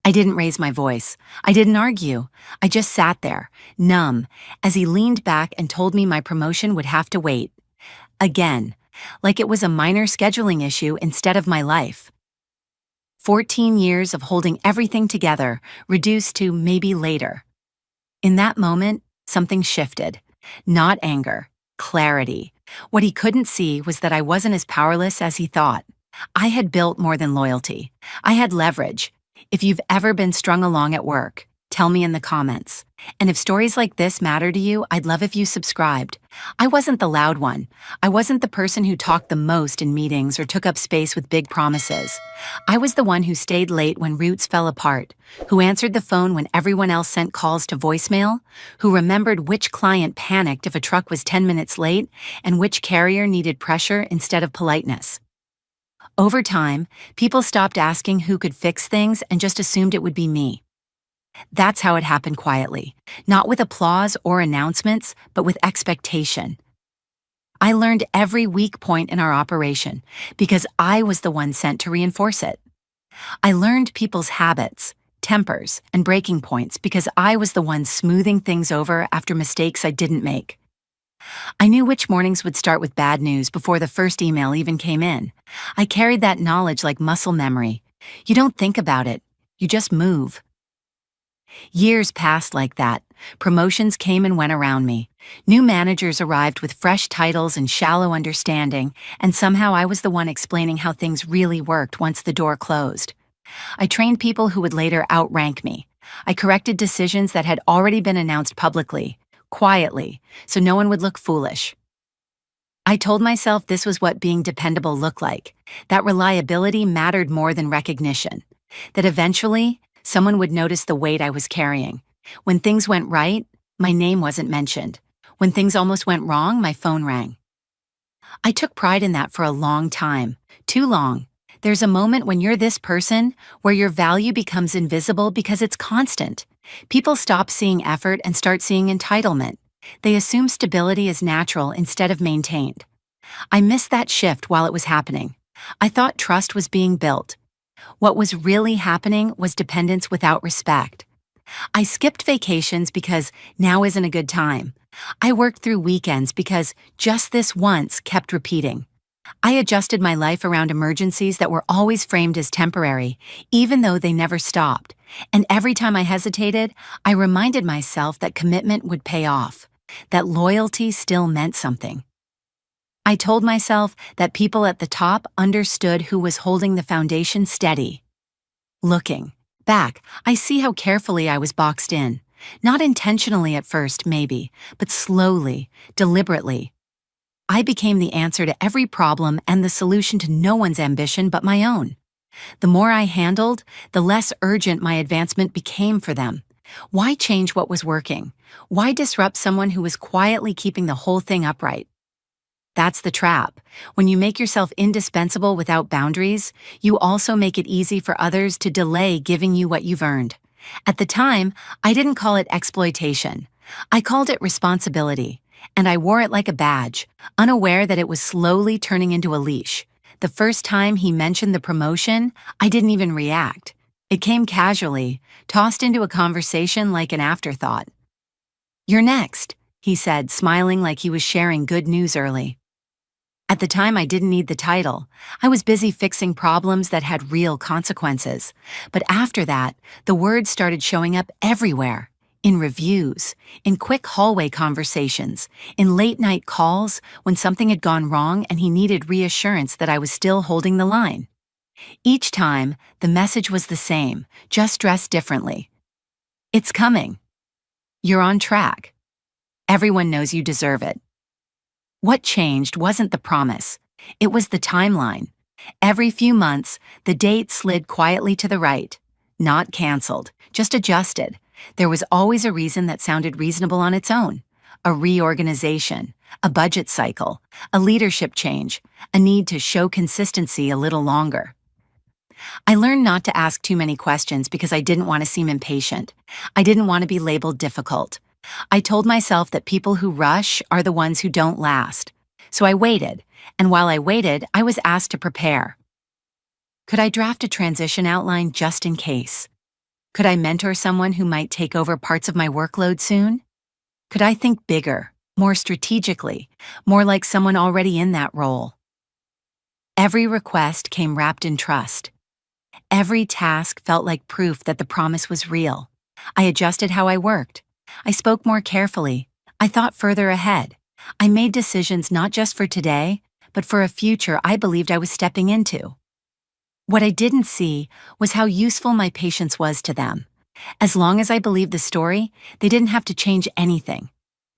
I didn't raise my voice. I didn't argue. I just sat there, numb, as he leaned back and told me my promotion would have to wait. Again, like it was a minor scheduling issue instead of my life. 14 years of holding everything together, reduced to maybe later. In that moment, something shifted. Not anger, clarity. What he couldn't see was that I wasn't as powerless as he thought. I had built more than loyalty. I had leverage. If you've ever been strung along at work, tell me in the comments. And if stories like this matter to you, I'd love if you subscribed. I wasn't the loud one. I wasn't the person who talked the most in meetings or took up space with big promises. I was the one who stayed late when routes fell apart, who answered the phone when everyone else sent calls to voicemail, who remembered which client panicked if a truck was 10 minutes late, and which carrier needed pressure instead of politeness. Over time, people stopped asking who could fix things and just assumed it would be me. That's how it happened quietly, not with applause or announcements, but with expectation. I learned every weak point in our operation because I was the one sent to reinforce it. I learned people's habits, tempers, and breaking points because I was the one smoothing things over after mistakes I didn't make. I knew which mornings would start with bad news before the first email even came in. I carried that knowledge like muscle memory. You don't think about it, you just move. Years passed like that. Promotions came and went around me. New managers arrived with fresh titles and shallow understanding, and somehow I was the one explaining how things really worked once the door closed. I trained people who would later outrank me. I corrected decisions that had already been announced publicly, quietly, so no one would look foolish. I told myself this was what being dependable looked like, that reliability mattered more than recognition, that eventually, someone would notice the weight I was carrying. When things went right, my name wasn't mentioned. When things almost went wrong, my phone rang. I took pride in that for a long time, too long. There's a moment when you're this person where your value becomes invisible because it's constant. People stop seeing effort and start seeing entitlement. They assume stability is natural instead of maintained. I missed that shift while it was happening. I thought trust was being built. What was really happening was dependence without respect. I skipped vacations because now isn't a good time. I worked through weekends because just this once kept repeating. I adjusted my life around emergencies that were always framed as temporary, even though they never stopped. And every time I hesitated, I reminded myself that commitment would pay off, that loyalty still meant something. I told myself that people at the top understood who was holding the foundation steady. Looking back, I see how carefully I was boxed in. Not intentionally at first, maybe, but slowly, deliberately. I became the answer to every problem and the solution to no one's ambition but my own. The more I handled, the less urgent my advancement became for them. Why change what was working? Why disrupt someone who was quietly keeping the whole thing upright? That's the trap. When you make yourself indispensable without boundaries, you also make it easy for others to delay giving you what you've earned. At the time, I didn't call it exploitation. I called it responsibility, and I wore it like a badge, unaware that it was slowly turning into a leash. The first time he mentioned the promotion, I didn't even react. It came casually, tossed into a conversation like an afterthought. "You're next," he said, smiling like he was sharing good news early. At the time, I didn't need the title. I was busy fixing problems that had real consequences. But after that, the words started showing up everywhere. In reviews, in quick hallway conversations, in late-night calls when something had gone wrong and he needed reassurance that I was still holding the line. Each time, the message was the same, just dressed differently. "It's coming. You're on track. Everyone knows you deserve it." What changed wasn't the promise. It was the timeline. Every few months, the date slid quietly to the right. Not canceled, just adjusted. There was always a reason that sounded reasonable on its own. A reorganization, a budget cycle, a leadership change, a need to show consistency a little longer. I learned not to ask too many questions because I didn't want to seem impatient. I didn't want to be labeled difficult. I told myself that people who rush are the ones who don't last. So I waited, and while I waited, I was asked to prepare. Could I draft a transition outline just in case? Could I mentor someone who might take over parts of my workload soon? Could I think bigger, more strategically, more like someone already in that role? Every request came wrapped in trust. Every task felt like proof that the promise was real. I adjusted how I worked. I spoke more carefully. I thought further ahead. I made decisions not just for today, but for a future I believed I was stepping into. What I didn't see was how useful my patience was to them. As long as I believed the story, they didn't have to change anything.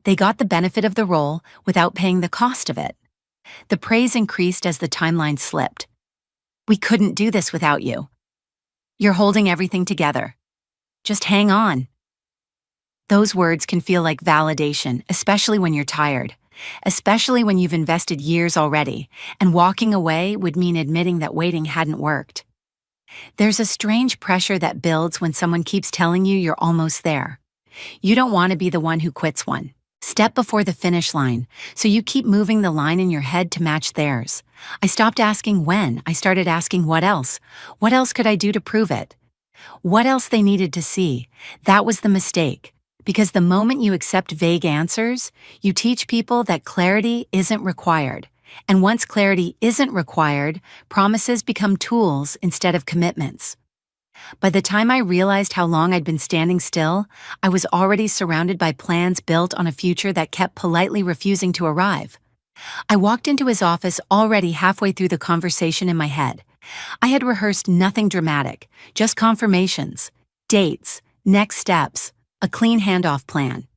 They got the benefit of the role without paying the cost of it. The praise increased as the timeline slipped. "We couldn't do this without you. You're holding everything together. Just hang on." Those words can feel like validation, especially when you're tired, especially when you've invested years already, and walking away would mean admitting that waiting hadn't worked. There's a strange pressure that builds when someone keeps telling you you're almost there. You don't want to be the one who quits one step before the finish line, so you keep moving the line in your head to match theirs. I stopped asking when, I started asking what else. What else could I do to prove it? What else they needed to see? That was the mistake. Because the moment you accept vague answers, you teach people that clarity isn't required. And once clarity isn't required, promises become tools instead of commitments. By the time I realized how long I'd been standing still, I was already surrounded by plans built on a future that kept politely refusing to arrive. I walked into his office already halfway through the conversation in my head. I had rehearsed nothing dramatic, just confirmations, dates, next steps, a clean handoff plan.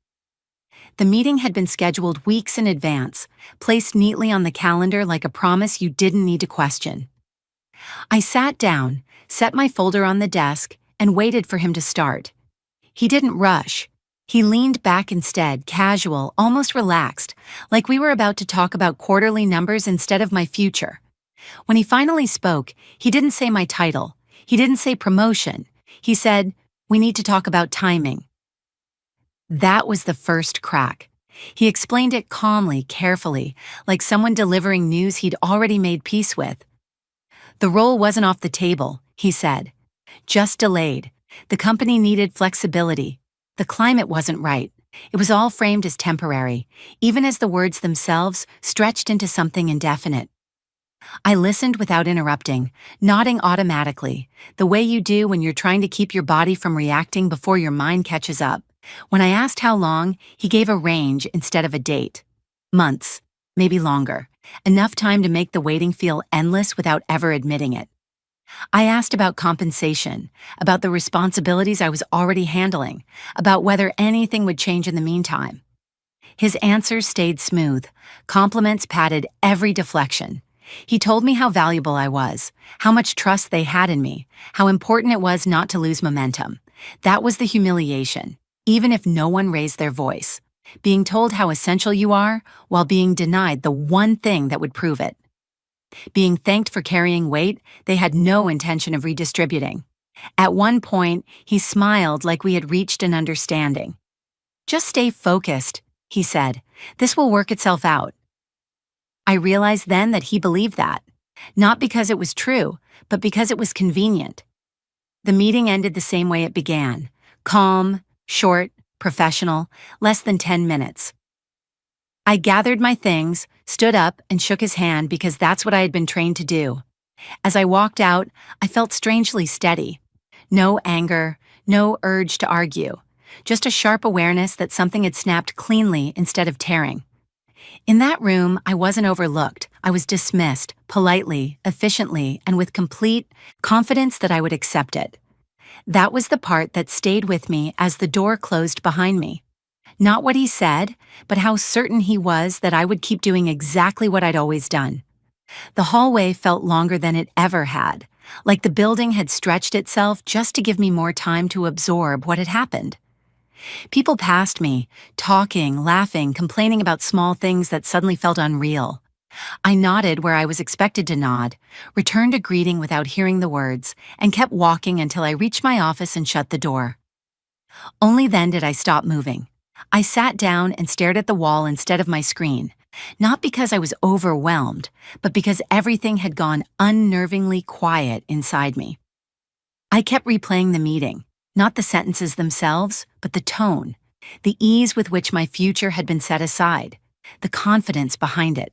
The meeting had been scheduled weeks in advance, placed neatly on the calendar like a promise you didn't need to question. I sat down, set my folder on the desk, and waited for him to start. He didn't rush. He leaned back instead, casual, almost relaxed, like we were about to talk about quarterly numbers instead of my future. When he finally spoke, he didn't say my title. He didn't say promotion. He said, "We need to talk about timing." That was the first crack. He explained it calmly, carefully, like someone delivering news he'd already made peace with. "The role wasn't off the table," he said. "Just delayed. The company needed flexibility. The climate wasn't right. It was all framed as temporary, even as the words themselves stretched into something indefinite." I listened without interrupting, nodding automatically, the way you do when you're trying to keep your body from reacting before your mind catches up. When I asked how long, he gave a range instead of a date. Months, maybe longer. Enough time to make the waiting feel endless without ever admitting it. I asked about compensation, about the responsibilities I was already handling, about whether anything would change in the meantime. His answers stayed smooth. Compliments padded every deflection. He told me how valuable I was, how much trust they had in me, how important it was not to lose momentum. That was the humiliation, even if no one raised their voice. Being told how essential you are while being denied the one thing that would prove it. Being thanked for carrying weight they had no intention of redistributing. At one point, he smiled like we had reached an understanding. "Just stay focused," he said. "This will work itself out." I realized then that he believed that, not because it was true, but because it was convenient. The meeting ended the same way it began, calm, short, professional, less than 10 minutes. I gathered my things, stood up, and shook his hand because that's what I had been trained to do. As I walked out, I felt strangely steady. No anger, no urge to argue, just a sharp awareness that something had snapped cleanly instead of tearing. In that room, I wasn't overlooked. I was dismissed, politely, efficiently, and with complete confidence that I would accept it. That was the part that stayed with me as the door closed behind me. Not what he said, but how certain he was that I would keep doing exactly what I'd always done. The hallway felt longer than it ever had, like the building had stretched itself just to give me more time to absorb what had happened. People passed me, talking, laughing, complaining about small things that suddenly felt unreal. I nodded where I was expected to nod, returned a greeting without hearing the words, and kept walking until I reached my office and shut the door. Only then did I stop moving. I sat down and stared at the wall instead of my screen, not because I was overwhelmed, but because everything had gone unnervingly quiet inside me. I kept replaying the meeting, Not the sentences themselves, but the tone, the ease with which my future had been set aside, the confidence behind it.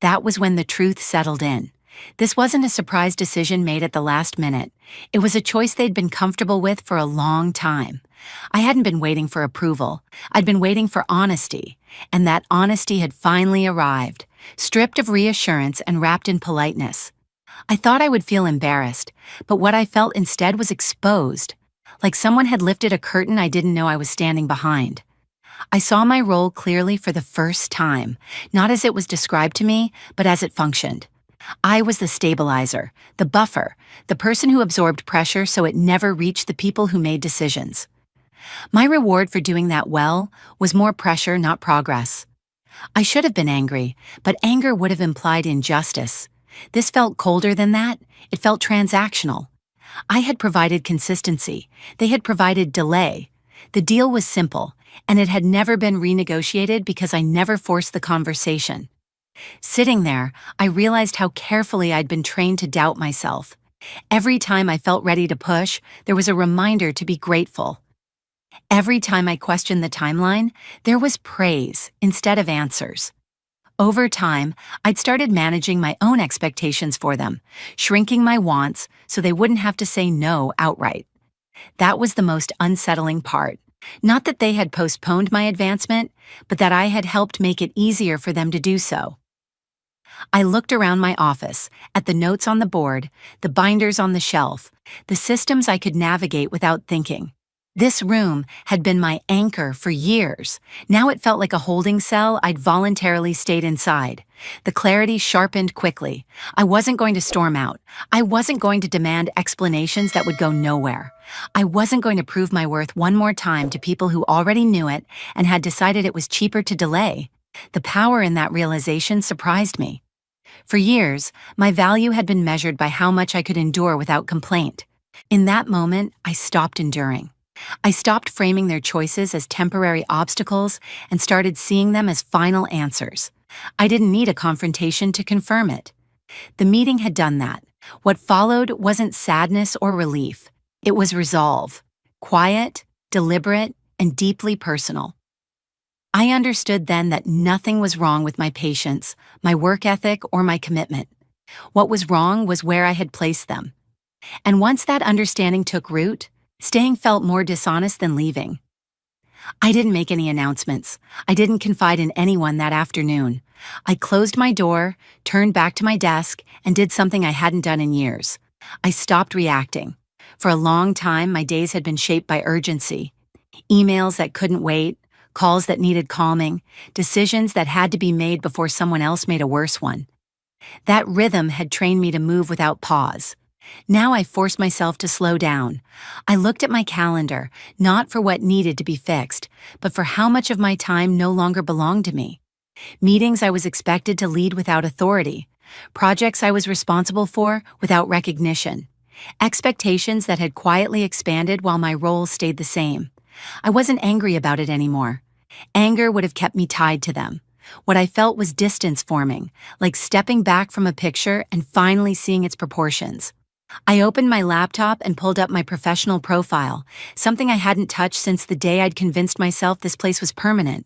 That was when the truth settled in. This wasn't a surprise decision made at the last minute. It was a choice they'd been comfortable with for a long time. I hadn't been waiting for approval. I'd been waiting for honesty, and that honesty had finally arrived, stripped of reassurance and wrapped in politeness. I thought I would feel embarrassed, but what I felt instead was exposed, like someone had lifted a curtain I didn't know I was standing behind. I saw my role clearly for the first time, not as it was described to me, but as it functioned. I was the stabilizer, the buffer, the person who absorbed pressure so it never reached the people who made decisions. My reward for doing that well was more pressure, not progress. I should have been angry, but anger would have implied injustice. This felt colder than that. It felt transactional. I had provided consistency. They had provided delay. The deal was simple, and it had never been renegotiated because I never forced the conversation. Sitting there, I realized how carefully I'd been trained to doubt myself. Every time I felt ready to push, there was a reminder to be grateful. Every time I questioned the timeline, there was praise instead of answers. Over time, I'd started managing my own expectations for them, shrinking my wants so they wouldn't have to say no outright. That was the most unsettling part. Not that they had postponed my advancement, but that I had helped make it easier for them to do so. I looked around my office, at the notes on the board, the binders on the shelf, the systems I could navigate without thinking. This room had been my anchor for years. Now it felt like a holding cell I'd voluntarily stayed inside. The clarity sharpened quickly. I wasn't going to storm out. I wasn't going to demand explanations that would go nowhere. I wasn't going to prove my worth one more time to people who already knew it and had decided it was cheaper to delay. The power in that realization surprised me. For years, my value had been measured by how much I could endure without complaint. In that moment, I stopped enduring. I stopped framing their choices as temporary obstacles and started seeing them as final answers. I didn't need a confrontation to confirm it. The meeting had done that. What followed wasn't sadness or relief. It was resolve. Quiet, deliberate, and deeply personal. I understood then that nothing was wrong with my patience, my work ethic, or my commitment. What was wrong was where I had placed them. And once that understanding took root, staying felt more dishonest than leaving. I didn't make any announcements. I didn't confide in anyone that afternoon. I closed my door, turned back to my desk, and did something I hadn't done in years. I stopped reacting. For a long time, my days had been shaped by urgency. Emails that couldn't wait, calls that needed calming, decisions that had to be made before someone else made a worse one. That rhythm had trained me to move without pause. Now I forced myself to slow down. I looked at my calendar, not for what needed to be fixed, but for how much of my time no longer belonged to me. Meetings I was expected to lead without authority. Projects I was responsible for without recognition. Expectations that had quietly expanded while my role stayed the same. I wasn't angry about it anymore. Anger would have kept me tied to them. What I felt was distance forming, like stepping back from a picture and finally seeing its proportions. I opened my laptop and pulled up my professional profile, something I hadn't touched since the day I'd convinced myself this place was permanent.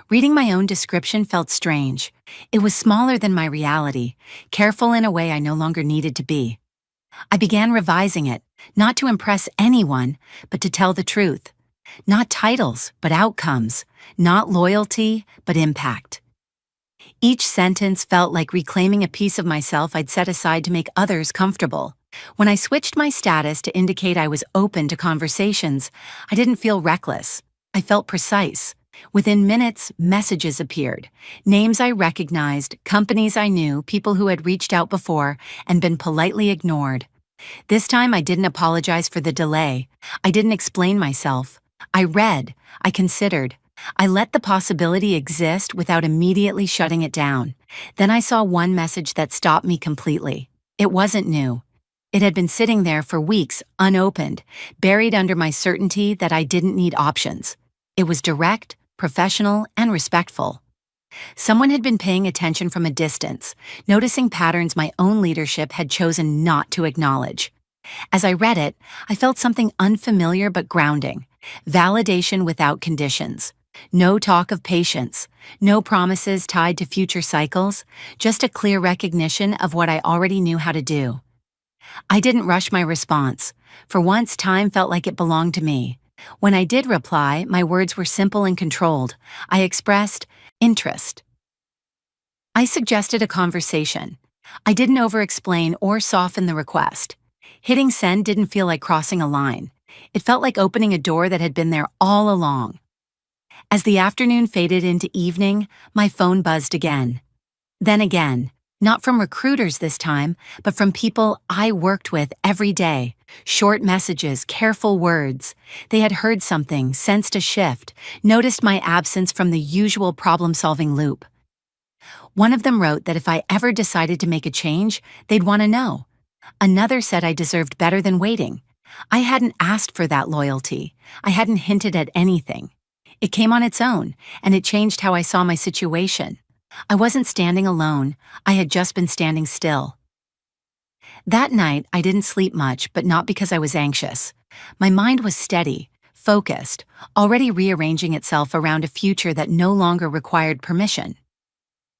Reading my own description felt strange. It was smaller than my reality, careful in a way I no longer needed to be. I began revising it, not to impress anyone, but to tell the truth. Not titles, but outcomes. Not loyalty, but impact. Each sentence felt like reclaiming a piece of myself I'd set aside to make others comfortable. When I switched my status to indicate I was open to conversations, I didn't feel reckless. I felt precise. Within minutes, messages appeared. Names I recognized, companies I knew, people who had reached out before and been politely ignored. This time I didn't apologize for the delay. I didn't explain myself. I read. I considered. I let the possibility exist without immediately shutting it down. Then I saw one message that stopped me completely. It wasn't new. It had been sitting there for weeks, unopened, buried under my certainty that I didn't need options. It was direct, professional, and respectful. Someone had been paying attention from a distance, noticing patterns my own leadership had chosen not to acknowledge. As I read it, I felt something unfamiliar but grounding. Validation without conditions. No talk of patience. No promises tied to future cycles. Just a clear recognition of what I already knew how to do. I didn't rush my response. For once, time felt like it belonged to me. When I did reply, my words were simple and controlled. I expressed interest. I suggested a conversation. I didn't over-explain or soften the request. Hitting send didn't feel like crossing a line. It felt like opening a door that had been there all along. As the afternoon faded into evening, my phone buzzed again. Then again, not from recruiters this time, but from people I worked with every day. Short messages, careful words. They had heard something, sensed a shift, noticed my absence from the usual problem-solving loop. One of them wrote that if I ever decided to make a change, they'd want to know. Another said I deserved better than waiting. I hadn't asked for that loyalty. I hadn't hinted at anything. It came on its own, and it changed how I saw my situation. I wasn't standing alone. I had just been standing still. That night, I didn't sleep much, but not because I was anxious. My mind was steady, focused, already rearranging itself around a future that no longer required permission.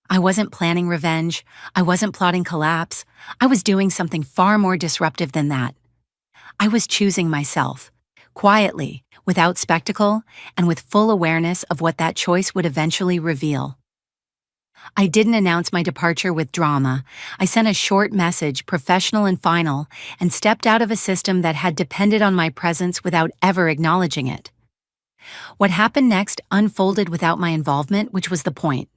I wasn't planning revenge. I wasn't plotting collapse. I was doing something far more disruptive than that. I was choosing myself, quietly, without spectacle, and with full awareness of what that choice would eventually reveal. I didn't announce my departure with drama. I sent a short message, professional and final, and stepped out of a system that had depended on my presence without ever acknowledging it. What happened next unfolded without my involvement, which was the point.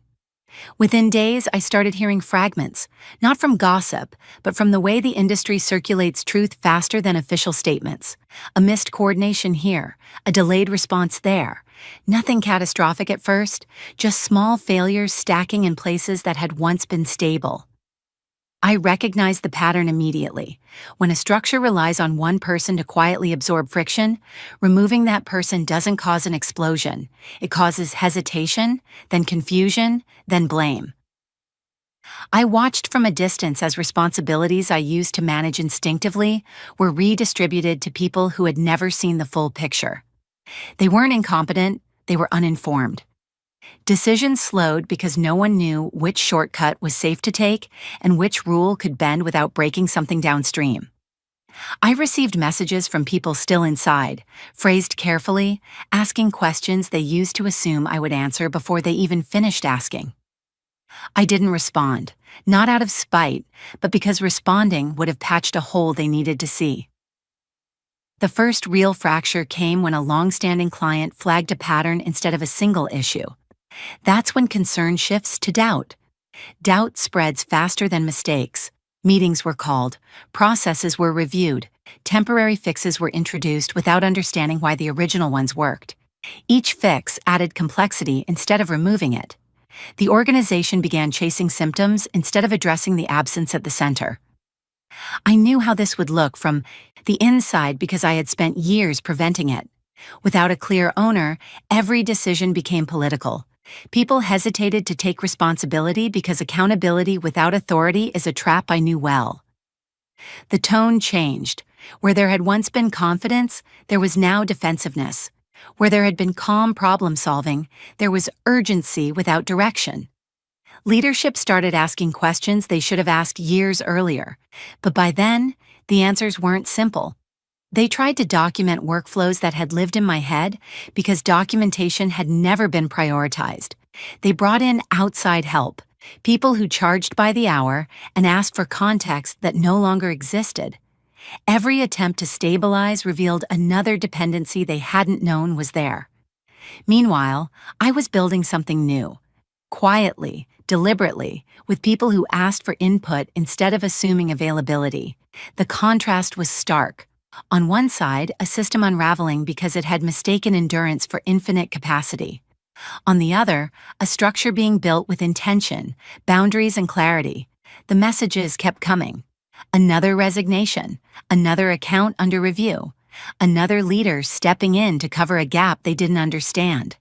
Within days, I started hearing fragments, not from gossip, but from the way the industry circulates truth faster than official statements. A missed coordination here, a delayed response there. Nothing catastrophic at first, just small failures stacking in places that had once been stable. I recognized the pattern immediately. When a structure relies on one person to quietly absorb friction, removing that person doesn't cause an explosion. It causes hesitation, then confusion, then blame. I watched from a distance as responsibilities I used to manage instinctively were redistributed to people who had never seen the full picture. They weren't incompetent, they were uninformed. Decisions slowed because no one knew which shortcut was safe to take and which rule could bend without breaking something downstream. I received messages from people still inside, phrased carefully, asking questions they used to assume I would answer before they even finished asking. I didn't respond, not out of spite, but because responding would have patched a hole they needed to see. The first real fracture came when a long-standing client flagged a pattern instead of a single issue. That's when concern shifts to doubt. Doubt spreads faster than mistakes. Meetings were called, processes were reviewed, temporary fixes were introduced without understanding why the original ones worked. Each fix added complexity instead of removing it. The organization began chasing symptoms instead of addressing the absence at the center. I knew how this would look from the inside because I had spent years preventing it. Without a clear owner, every decision became political. People hesitated to take responsibility because accountability without authority is a trap I knew well. The tone changed. Where there had once been confidence, there was now defensiveness. Where there had been calm problem-solving, there was urgency without direction. Leadership started asking questions they should have asked years earlier, but by then, the answers weren't simple. They tried to document workflows that had lived in my head because documentation had never been prioritized. They brought in outside help, people who charged by the hour and asked for context that no longer existed. Every attempt to stabilize revealed another dependency they hadn't known was there. Meanwhile, I was building something new. Quietly, deliberately, with people who asked for input instead of assuming availability. The contrast was stark. On one side, a system unraveling because it had mistaken endurance for infinite capacity. On the other, a structure being built with intention, boundaries, and clarity. The messages kept coming. Another resignation, another account under review, another leader stepping in to cover a gap they didn't understand.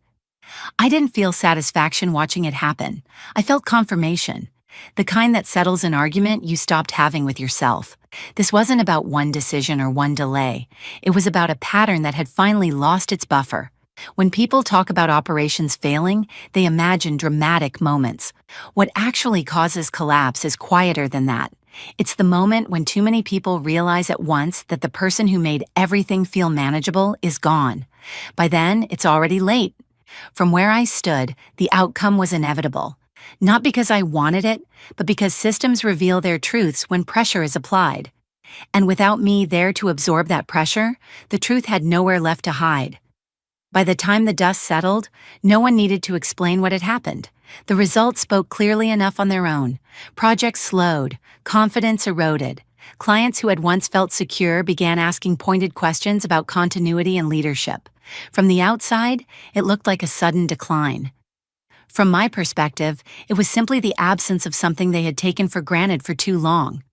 I didn't feel satisfaction watching it happen. I felt confirmation. The kind that settles an argument you stopped having with yourself. This wasn't about one decision or one delay. It was about a pattern that had finally lost its buffer. When people talk about operations failing, they imagine dramatic moments. What actually causes collapse is quieter than that. It's the moment when too many people realize at once that the person who made everything feel manageable is gone. By then, it's already late. From where I stood, the outcome was inevitable. Not because I wanted it, but because systems reveal their truths when pressure is applied. And without me there to absorb that pressure, the truth had nowhere left to hide. By the time the dust settled, no one needed to explain what had happened. The results spoke clearly enough on their own. Projects slowed, confidence eroded. Clients who had once felt secure began asking pointed questions about continuity and leadership. From the outside, it looked like a sudden decline. From my perspective, it was simply the absence of something they had taken for granted for too long.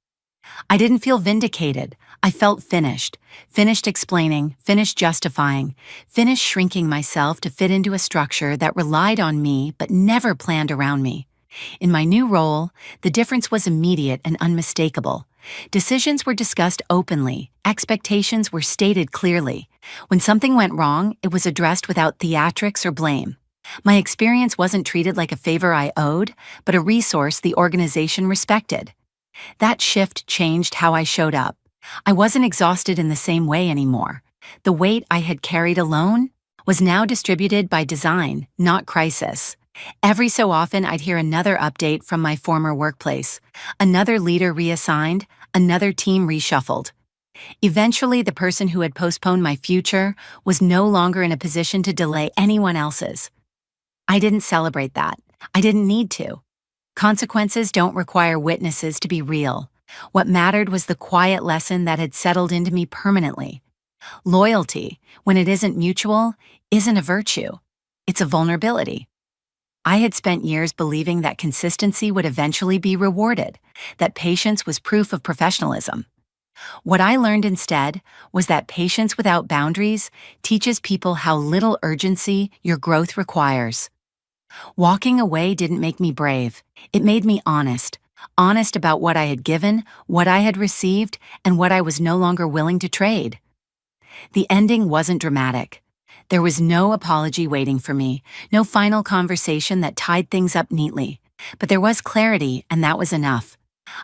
I didn't feel vindicated. I felt finished. Finished explaining, finished justifying, finished shrinking myself to fit into a structure that relied on me but never planned around me. In my new role, the difference was immediate and unmistakable. Decisions were discussed openly. Expectations were stated clearly. When something went wrong, it was addressed without theatrics or blame. My experience wasn't treated like a favor I owed, but a resource the organization respected. That shift changed how I showed up. I wasn't exhausted in the same way anymore. The weight I had carried alone was now distributed by design, not crisis. Every so often, I'd hear another update from my former workplace. Another leader reassigned, another team reshuffled. Eventually, the person who had postponed my future was no longer in a position to delay anyone else's. I didn't celebrate that. I didn't need to. Consequences don't require witnesses to be real. What mattered was the quiet lesson that had settled into me permanently. Loyalty, when it isn't mutual, isn't a virtue. It's a vulnerability. I had spent years believing that consistency would eventually be rewarded, that patience was proof of professionalism. What I learned instead was that patience without boundaries teaches people how little urgency your growth requires. Walking away didn't make me brave. It made me honest. Honest about what I had given, what I had received, and what I was no longer willing to trade. The ending wasn't dramatic. There was no apology waiting for me, no final conversation that tied things up neatly. But there was clarity, and that was enough.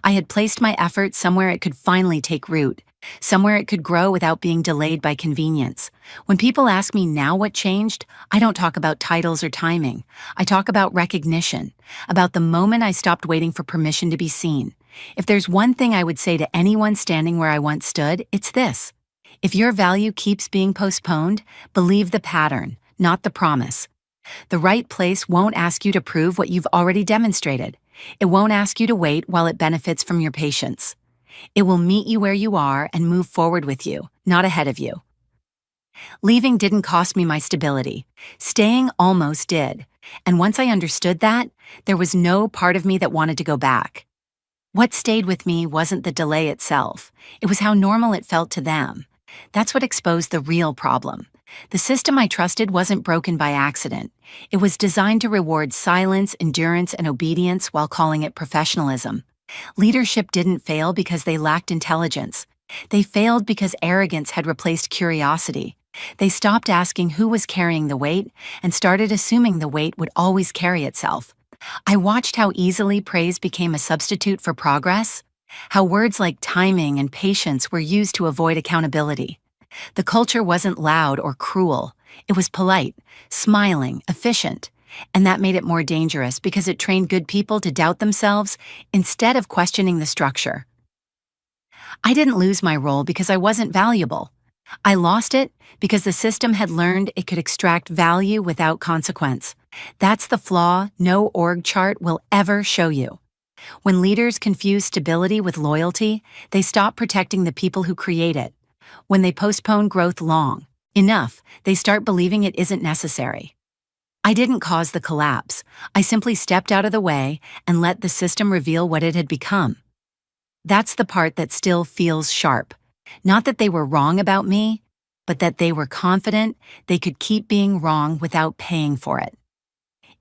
I had placed my effort somewhere it could finally take root, somewhere it could grow without being delayed by convenience. When people ask me now what changed, I don't talk about titles or timing. I talk about recognition, about the moment I stopped waiting for permission to be seen. If there's one thing I would say to anyone standing where I once stood, it's this. If your value keeps being postponed, believe the pattern, not the promise. The right place won't ask you to prove what you've already demonstrated. It won't ask you to wait while it benefits from your patience. It will meet you where you are and move forward with you, not ahead of you. Leaving didn't cost me my stability. Staying almost did. And once I understood that, there was no part of me that wanted to go back. What stayed with me wasn't the delay itself. It was how normal it felt to them. That's what exposed the real problem. The system I trusted wasn't broken by accident. It was designed to reward silence, endurance, and obedience while calling it professionalism. Leadership didn't fail because they lacked intelligence. They failed because arrogance had replaced curiosity. They stopped asking who was carrying the weight and started assuming the weight would always carry itself. I watched how easily praise became a substitute for progress, how words like timing and patience were used to avoid accountability. The culture wasn't loud or cruel. It was polite, smiling, efficient. And that made it more dangerous because it trained good people to doubt themselves instead of questioning the structure. I didn't lose my role because I wasn't valuable. I lost it because the system had learned it could extract value without consequence. That's the flaw no org chart will ever show you. When leaders confuse stability with loyalty, they stop protecting the people who create it. When they postpone growth long enough, they start believing it isn't necessary. I didn't cause the collapse. I simply stepped out of the way and let the system reveal what it had become. That's the part that still feels sharp. Not that they were wrong about me, but that they were confident they could keep being wrong without paying for it.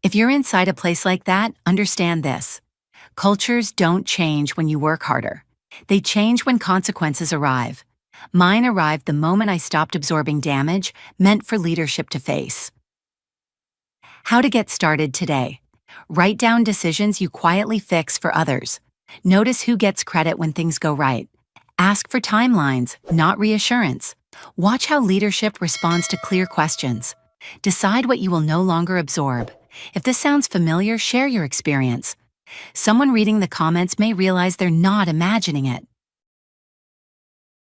If you're inside a place like that, understand this. Cultures don't change when you work harder. They change when consequences arrive. Mine arrived the moment I stopped absorbing damage meant for leadership to face. How to get started today. Write down decisions you quietly fix for others. Notice who gets credit when things go right. Ask for timelines, not reassurance. Watch how leadership responds to clear questions. Decide what you will no longer absorb. If this sounds familiar, share your experience. Someone reading the comments may realize they're not imagining it.